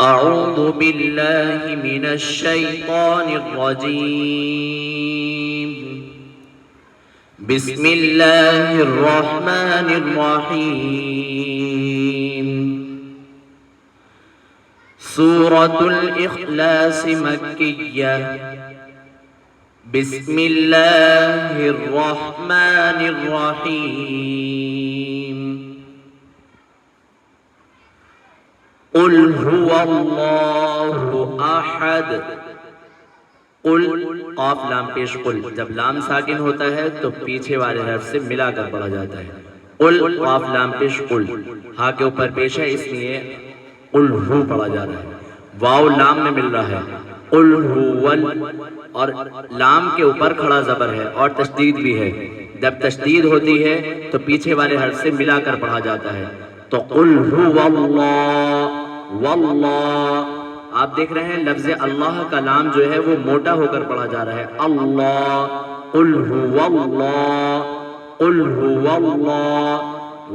أعوذ بالله من الشيطان الرجيم. بسم الله الرحمن الرحيم. سورة الإخلاص مكية. بسم الله الرحمن الرحيم. قل هو اللہ احد. قل قاف لام پیش قل، جب لام ساکن ہوتا ہے تو پیچھے والے حرف سے ملا کر پڑھا جاتا ہے. قل قاف لام پیش قل، ہاں کے اوپر پیش ہے اس لیے قل ہو پڑھا جا رہا ہے. واو لام میں مل رہا ہے قل ہو، اور لام کے اوپر کھڑا زبر ہے اور تشدید بھی ہے. جب تشدید ہوتی ہے تو پیچھے والے حرف سے ملا کر پڑھا جاتا ہے. تو قل هو اللہ واللہ، آپ دیکھ رہے ہیں لفظ اللہ کا لام جو ہے وہ موٹا ہو کر پڑھا جا رہا ہے. اللہ، قل هو اللہ، قل هو اللہ.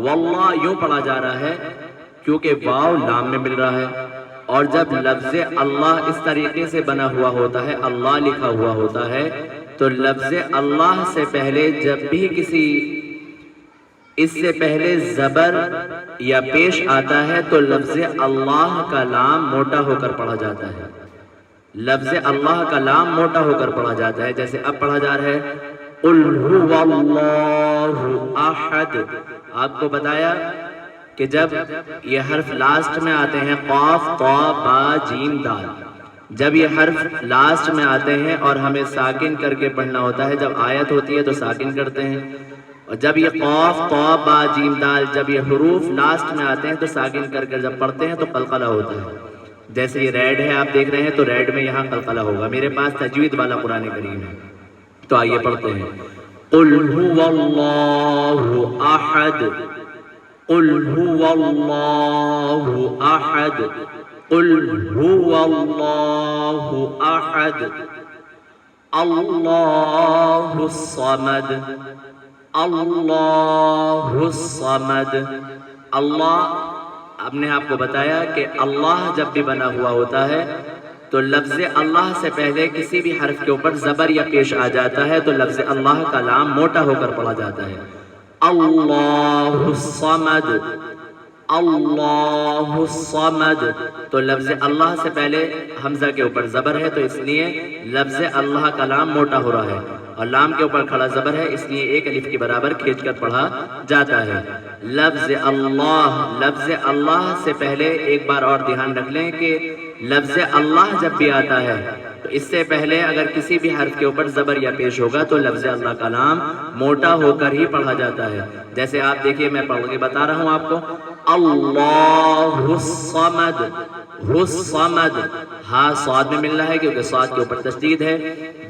واللہ یوں پڑھا جا رہا ہے کیونکہ واو لام میں مل رہا ہے، اور جب لفظ اللہ اس طریقے سے بنا ہوا ہوتا ہے، اللہ لکھا ہوا ہوتا ہے، تو لفظ اللہ سے پہلے جب بھی اس سے پہلے زبر یا پیش آتا ہے تو لفظ اللہ کا لام موٹا ہو کر پڑھا جاتا ہے. لفظ اللہ کا لام موٹا ہو کر پڑھا جاتا ہے. جیسے اب پڑھا جا رہا ہے قل هو اللہ احد. آپ کو بتایا کہ جب یہ حرف لاسٹ میں آتے ہیں، قاف طا با جیم دال، جب یہ حرف لاسٹ میں آتے ہیں اور ہمیں ساکن کر کے پڑھنا ہوتا ہے، جب آیت ہوتی ہے تو ساکن کرتے ہیں، اور جب یہ قاف طا با جیم دال جب یہ حروف لاسٹ میں آتے ہیں تو ساکن کر کر جب پڑھتے ہیں تو قلقلہ ہوتا ہے. جیسے یہ ریڈ ہے آپ دیکھ رہے ہیں تو ریڈ میں یہاں قلقلہ ہوگا. میرے پاس تجوید والا قرآن کریم ہے تو آئیے پڑھتے ہیں. قل هو اللہ احد، قل هو اللہ احد، قل هو اللہ احد، اللہ الصمد، اللہ الصمد. اللہ، ہم نے آپ کو بتایا کہ اللہ جب بھی بنا ہوا ہوتا ہے تو لفظ اللہ سے پہلے کسی بھی حرف کے اوپر زبر یا پیش آ جاتا ہے تو لفظ اللہ کا لام موٹا ہو کر پڑھا جاتا ہے. اللہ الصمد، اللہ الصمد. تو لفظ اللہ سے پہلے حمزہ کے اوپر زبر ہے تو اس لیے لفظ اللہ کا لام موٹا ہو رہا ہے، اور لام کے اوپر کھڑا زبر ہے اس لیے ایک الف کے برابر کھینچ کر پڑھا جاتا ہے. لفظ اللہ سے پہلے ایک بار اور دھیان رکھ لیں کہ لفظ اللہ جب بھی آتا ہے تو اس سے پہلے اگر کسی بھی حرف کے اوپر زبر یا پیش ہوگا تو لفظ اللہ کا نام موٹا ہو کر ہی پڑھا جاتا ہے. جیسے آپ دیکھیے میں پڑھ کے بتا رہا ہوں آپ کو. اللہ الصمد، الصمد، ہاں صاد میں مل رہا ہے کیونکہ صاد کے اوپر تشدید ہے.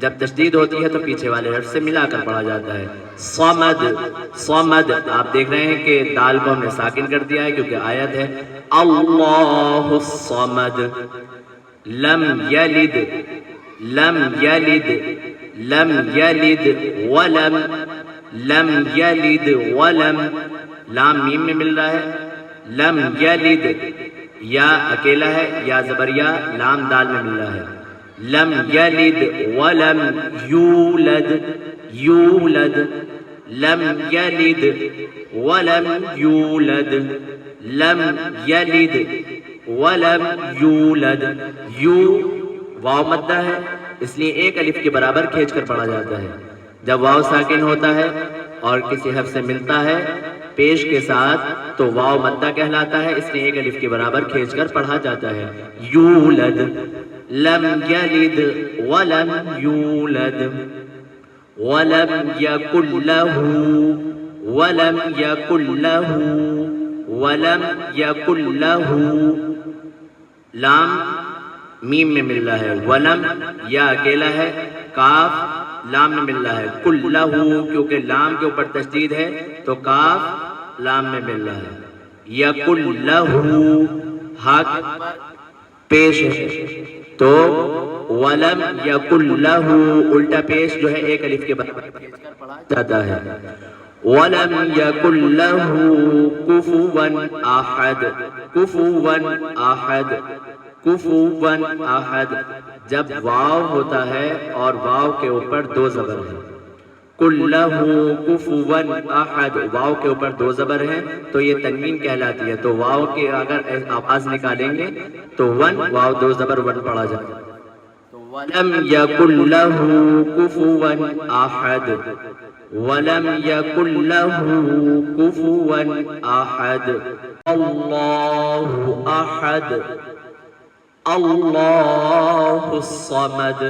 جب تشدید ہوتی ہے تو پیچھے والے حرف سے ملا کر پڑھا جاتا ہے. صمد، صمد. آپ دیکھ رہے ہیں کہ دال کو ہم نے ساکن کر دیا ہے کیونکہ آیت ہے اللہ الصمد. لم یلد، لم یلد، لم یلد ولم، لم یلد ولم. لام میم میں مل رہا ہے. لم یلد، یا اکیلا ہے، یا زبریا، لام دال میں مل رہا ہے. لم یلد ولم یولد، یولد. لم یلد ولم یولد، لم یلد ولم یولد. یو واو مدہ ہے اس لیے ایک الف کے برابر کھینچ کر پڑھا جاتا ہے. جب واو ساکن ہوتا ہے اور کسی حرف سے ملتا ہے پیش کے ساتھ تو واو مدہ کہلاتا ہے، اس لیے ایک الف کے برابر کھینچ کر پڑھا جاتا ہے. یولد، لم یلد ولم یولد، ولم یکن لہ، ولم یکن لہ، ولم یکن لہ. لام میم میں مل رہا ہے. ولم یا اکیلا ہے، کاف لام میں مل رہا ہے. کل لہو کیونکہ لام کے اوپر تشدید ہے تو کاف لام میں مل رہا ہے. یکن لہو ہا پیش ہے تو ولم یکن لہو الٹا پیش جو ہے ایک الف کے برابر پڑھا جاتا ہے. وَلَمْ يَكُنْ لَهُ كُفُوًا أَحَدٌ. كُفُوًا أَحَدٌ، کفوا احد، جب واو ہوتا ہے اور واو کے اوپر دو زبر ہیں، قل لہ کفوا احد، واو کے اوپر دو زبر ہیں تو یہ تنوین کہلاتی ہے. تو واو کے اگر آپ آز نکالیں گے تو ون، واو دو زبر ون پڑھا جائے. وَلَمْ يَكُنْ لَهُ كُفُوًا أَحَدٌ وَلَمْ يَكُنْ لَهُ كُفُوًا أَحَدٌ اللَّهُ أَحَدٌ اللَّهُ الصَّمَدُ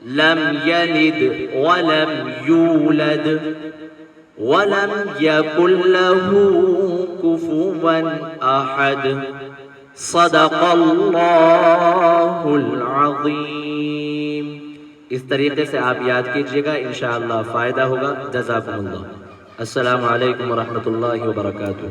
لَمْ يَلِدْ وَلَمْ يُولَدْ وَلَمْ يَكُنْ لَهُ كُفُوًا أَحَدٌ صدق اللہ العظیم. اس طریقے سے آپ یاد کیجئے گا، انشاءاللہ فائدہ ہوگا. جزاکم اللہ. السلام علیکم ورحمۃ اللہ وبرکاتہ.